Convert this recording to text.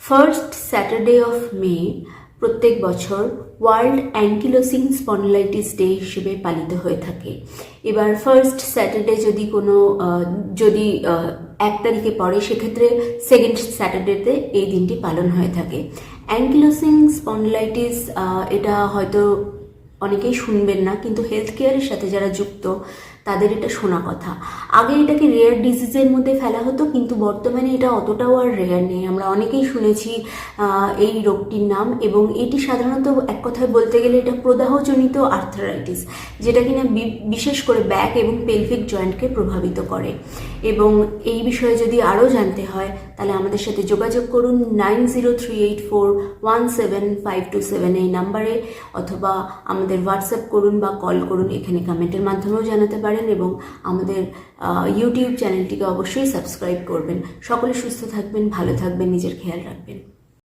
First Saturday of May প্রত্যেক বছর world অ্যাঙ্কিলোসিং spondylitis day হিসেবে পালিত হয়ে থাকে। এবার ফার্স্ট স্যাটারডে যদি 1 তারিখে পড়ে, সেক্ষেত্রে সেকেন্ড স্যাটারডেতে এই দিনটি পালন হয়ে থাকে। অ্যাঙ্কিলোসিং স্পন্ডিলাইটিস এটা হয়তো অনেকেই শুনবেন না, কিন্তু হেলথ কেয়ারের সাথে যারা যুক্ত তাদের এটা শোনা কথা। আগে এটাকে রেয়ার ডিজিজের মধ্যে ফেলা হতো, কিন্তু বর্তমানে এটা অতটাও আর রেয়ার নেই। আমরা অনেকেই শুনেছি এই রোগটির নাম, এবং এটি সাধারণত এক কথায় বলতে গেলে এটা প্রদাহজনিত আর্থারাইটিস, যেটা কিনা বিশেষ করে ব্যাক এবং পেলভিক জয়েন্টকে প্রভাবিত করে। এবং এই বিষয়ে যদি আরও জানতে হয় তাহলে আমাদের সাথে যোগাযোগ করুন 9038417527 এই নাম্বারে, অথবা আমাদের হোয়াটসঅ্যাপ করুন বা কল করুন, এখানে কমেন্টের মাধ্যমেও জানাতে পারেন। এবং আমাদের ইউটিউব চ্যানেলটিকে অবশ্যই সাবস্ক্রাইব করবেন। সকলে সুস্থ থাকবেন, ভালো থাকবেন, নিজের খেয়াল রাখবেন।